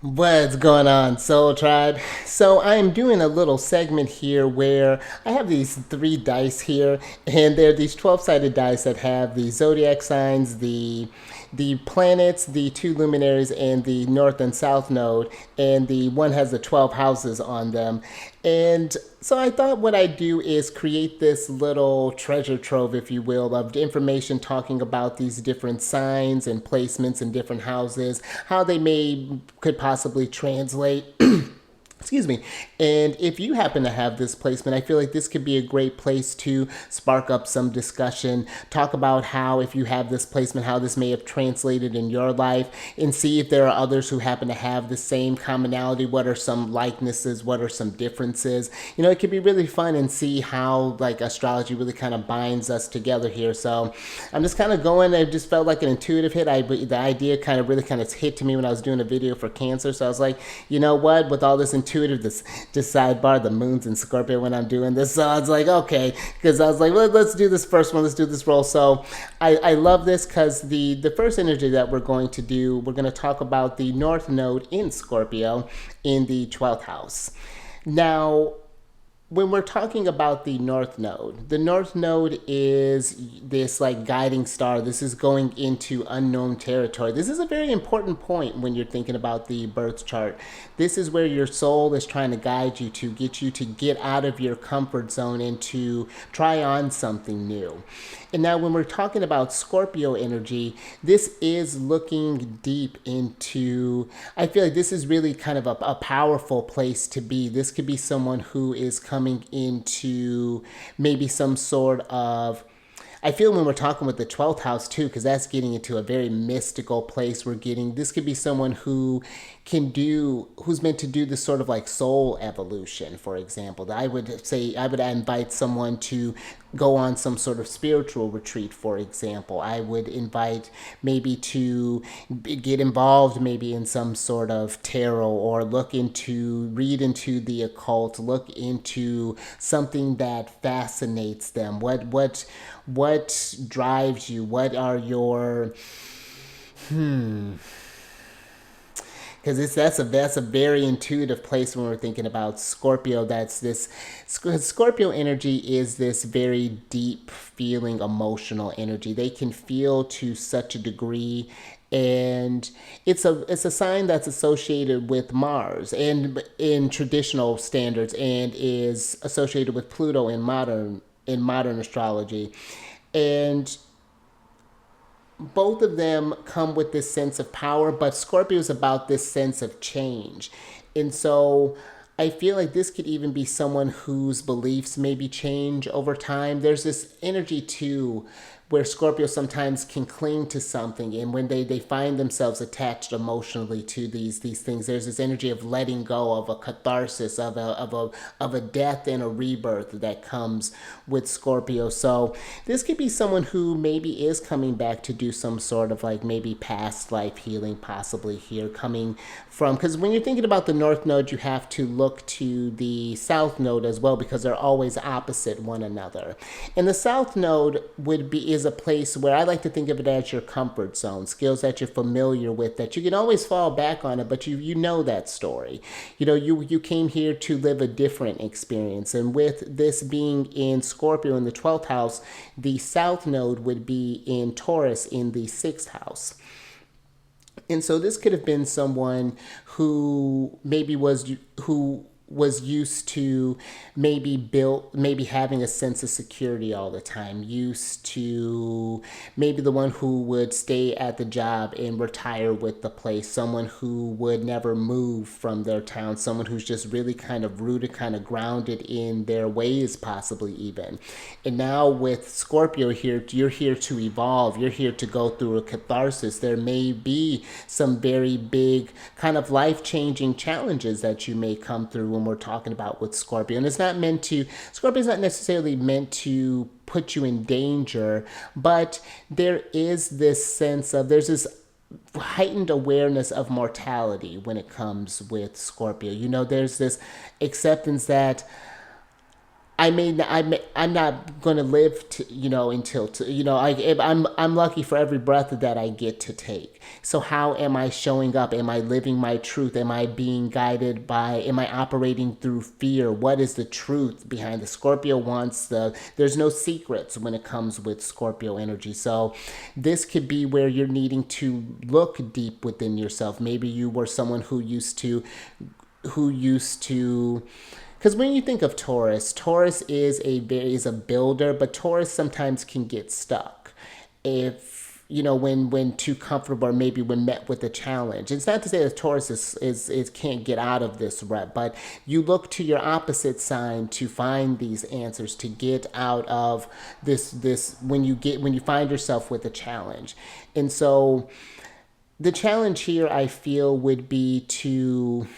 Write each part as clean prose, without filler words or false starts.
What's going on, Soul Tribe? So I am doing a little segment here where I have these three dice here, and they're these 12-sided dice that have the zodiac signs, the planets, the two luminaries, and the north and south node, and the one has the 12 houses on them. And so I thought what I'd do is create this little treasure trove, if you will, of information talking about these different signs and placements in different houses, how they could possibly translate. Excuse me. And if you happen to have this placement, I feel like this could be a great place to spark up some discussion, talk about how, if you have this placement, how this may have translated in your life, and see if there are others who happen to have the same commonality. What are some likenesses? What are some differences? It could be really fun and see how like astrology really kind of binds us together here. So I'm just kind of going. I just felt like an intuitive hit. The idea kind of hit to me when I was doing a video for Cancer. So I was like, you know what? With all this intuitive, this just sidebar, the moon's in Scorpio when I'm doing this. So I was like, okay, because I was like, let's do this first one. Let's do this roll. So I love this because the first energy that we're going to do, we're going to talk about the North Node in Scorpio in the 12th house. Now, when we're talking about the North Node is this like guiding star. This is going into unknown territory. This is a very important point when you're thinking about the birth chart. This is where your soul is trying to guide you to get out of your comfort zone and to try on something new. And now, when we're talking about Scorpio energy, this is looking deep into. I feel like this is really kind of a powerful place to be. This could be someone who is coming into maybe some sort of. I feel when we're talking with the 12th house too, because that's getting into a very mystical place. This could be someone who's meant to do this sort of like soul evolution, for example. I would say I would invite someone to go on some sort of spiritual retreat, for example. I would invite maybe to get involved maybe in some sort of tarot or read into the occult, look into something that fascinates them. What drives you? What are your because that's a very intuitive place when we're thinking about Scorpio. That's this Scorpio energy is this very deep feeling, emotional energy. They can feel to such a degree, and it's a sign that's associated with Mars and in traditional standards, and is associated with Pluto in modern astrology, and both of them come with this sense of power, but Scorpio is about this sense of change. And so I feel like this could even be someone whose beliefs maybe change over time. There's this energy too where Scorpio sometimes can cling to something, and when they find themselves attached emotionally to these things, there's this energy of letting go, of a catharsis, of a death and a rebirth that comes with Scorpio. So this could be someone who maybe is coming back to do some sort of like maybe past life healing, possibly here coming from, because when you're thinking about the North Node, you have to look to the South Node as well, because they're always opposite one another. And the South Node is a place where I like to think of it as your comfort zone, skills that you're familiar with, that you can always fall back on it, but you know that story. You came here to live a different experience. And with this being in Scorpio in the 12th house, the South Node would be in Taurus in the 6th house. And so this could have been someone who was used to maybe having a sense of security all the time, used to maybe the one who would stay at the job and retire with the place, someone who would never move from their town, someone who's just really kind of rooted, kind of grounded in their ways, possibly even. And now with Scorpio here, you're here to evolve, you're here to go through a catharsis. There may be some very big kind of life-changing challenges that you may come through when we're talking about with Scorpio. And Scorpio is not necessarily meant to put you in danger, but there's this heightened awareness of mortality when it comes with Scorpio. There's this acceptance that I'm not going to live to, until I'm lucky for every breath that I get to take. So how am I showing up? Am I living my truth? Am I being guided by, am I operating through fear? What is the truth behind the Scorpio wants there's no secrets when it comes with Scorpio energy. So this could be where you're needing to look deep within yourself. Maybe you were someone who used to because when you think of Taurus, Taurus is a builder, but Taurus sometimes can get stuck if when too comfortable, or maybe when met with a challenge. It's not to say that Taurus is can't get out of this rut, but you look to your opposite sign to find these answers, to get out of this when you find yourself with a challenge. And so the challenge here, I feel, would be to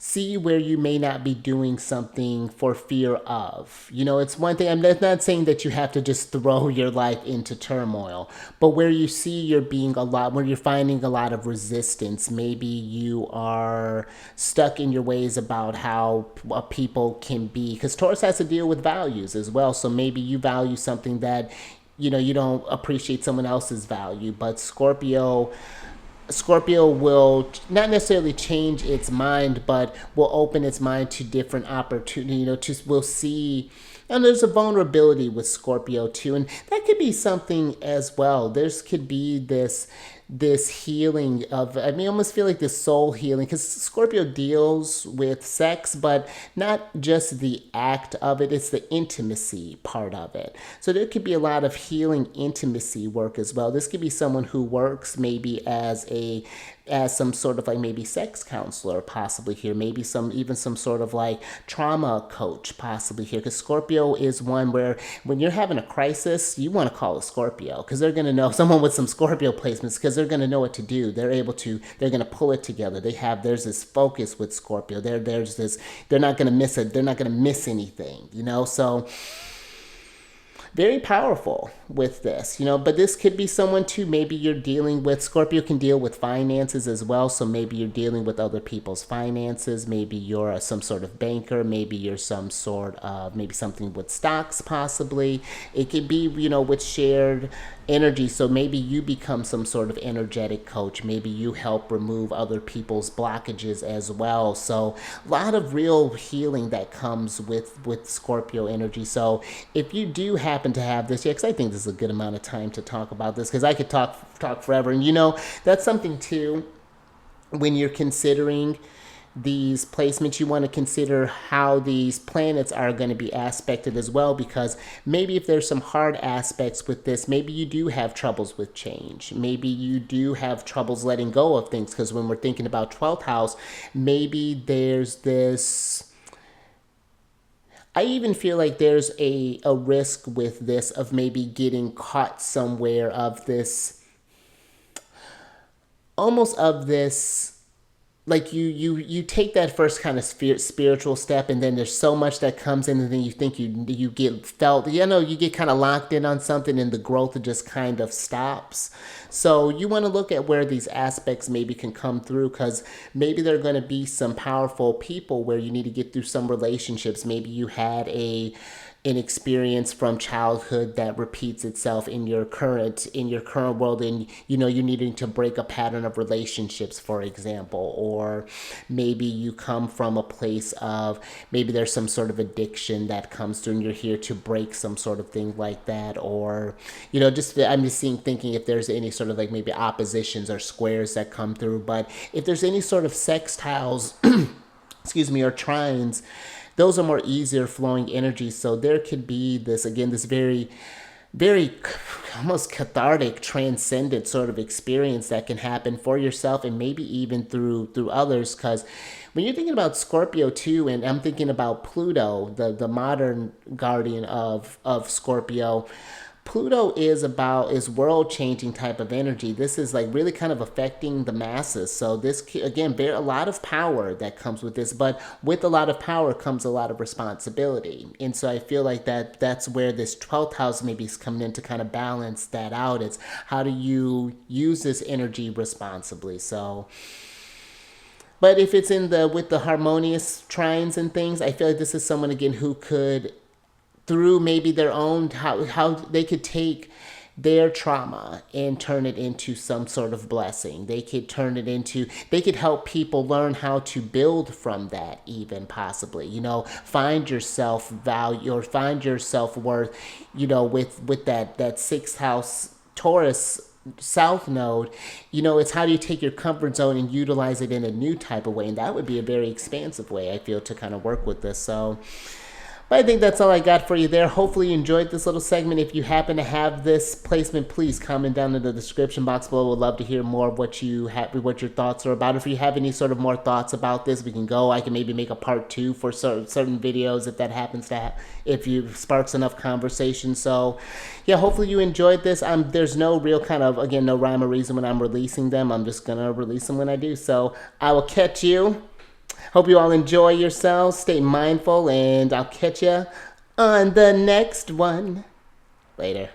see where you may not be doing something for fear of. It's one thing, I'm not saying that you have to just throw your life into turmoil, but where you see where you're finding a lot of resistance, maybe you are stuck in your ways about how people can be, because Taurus has to deal with values as well. So maybe you value something that, you don't appreciate someone else's value, but Scorpio will not necessarily change its mind, but will open its mind to different opportunity. We'll see. And there's a vulnerability with Scorpio too, and that could be something as well. There's could be this healing of, I almost feel like this soul healing, because Scorpio deals with sex, but not just the act of it, it's the intimacy part of it. So there could be a lot of healing intimacy work as well. This could be someone who works maybe as some sort of like maybe sex counselor possibly here, maybe some sort of like trauma coach possibly here, because Scorpio is one where when you're having a crisis, you want to call a Scorpio, because they're going to know, someone with some Scorpio placements, because they're going to know what to do. They're going to pull it together. There's this focus with Scorpio. They're not going to miss it. They're not going to miss anything, so very powerful with this, but this could be someone too. Maybe you're dealing with, Scorpio can deal with finances as well. So maybe you're dealing with other people's finances. Maybe you're some sort of banker. Maybe you're some sort of, maybe something with stocks possibly. It could be, with shared energy. So maybe you become some sort of energetic coach. Maybe you help remove other people's blockages as well. So a lot of real healing that comes with Scorpio energy. So if you do happen to have this, because I think this is a good amount of time to talk about this, because I could talk forever. And that's something too, when you're considering these placements, you want to consider how these planets are going to be aspected as well, because maybe if there's some hard aspects with this, maybe you do have troubles with change. Maybe you do have troubles letting go of things, because when we're thinking about 12th house, maybe there's this, I even feel like there's a risk with this of maybe getting caught somewhere of this, almost of this, like you take that first kind of spiritual step, and then there's so much that comes in, and then you think you get felt, you get kind of locked in on something, and the growth just kind of stops. So you want to look at where these aspects maybe can come through, because maybe there are going to be some powerful people where you need to get through some relationships. Maybe you had an experience from childhood that repeats itself in your current world, and you're needing to break a pattern of relationships, for example. Or maybe you come from a place of, maybe there's some sort of addiction that comes through, and you're here to break some sort of thing like that. Or I'm just thinking if there's any sort of like maybe oppositions or squares that come through. But if there's any sort of sextiles excuse me, or trines, those are more easier flowing energies. So there could be this very, very almost cathartic, transcendent sort of experience that can happen for yourself, and maybe even through others. Because when you're thinking about Scorpio too, and I'm thinking about Pluto, the modern guardian of Scorpio, Pluto is world changing type of energy. This is like really kind of affecting the masses. So this, again, there a lot of power that comes with this, but with a lot of power comes a lot of responsibility. And so I feel like that's where this 12th house maybe is coming in to kind of balance that out. It's how do you use this energy responsibly? So But if it's in the with the harmonious trines and things, I feel like this is someone again who could, through maybe their own, how they could take their trauma and turn it into some sort of blessing. They could turn it into, they could help people learn how to build from that, even possibly, you know, find your self value or find your self worth, you know, with that sixth house Taurus south node. You know, it's how do you take your comfort zone and utilize it in a new type of way, and that would be a very expansive way, I feel, to kind of work with this. So but I think that's all I got for you there. Hopefully you enjoyed this little segment. If you happen to have this placement, please comment down in the description box below. We'd love to hear more of what you have, what your thoughts are about. If you have any sort of more thoughts about this, we can go. I can maybe make a part 2 for certain videos if that happens to if you sparks enough conversation. So yeah, hopefully you enjoyed this. There's no real kind of, again, no rhyme or reason when I'm releasing them. I'm just gonna release them when I do. So I will catch you. Hope you all enjoy yourselves. Stay mindful, and I'll catch you on the next one. Later.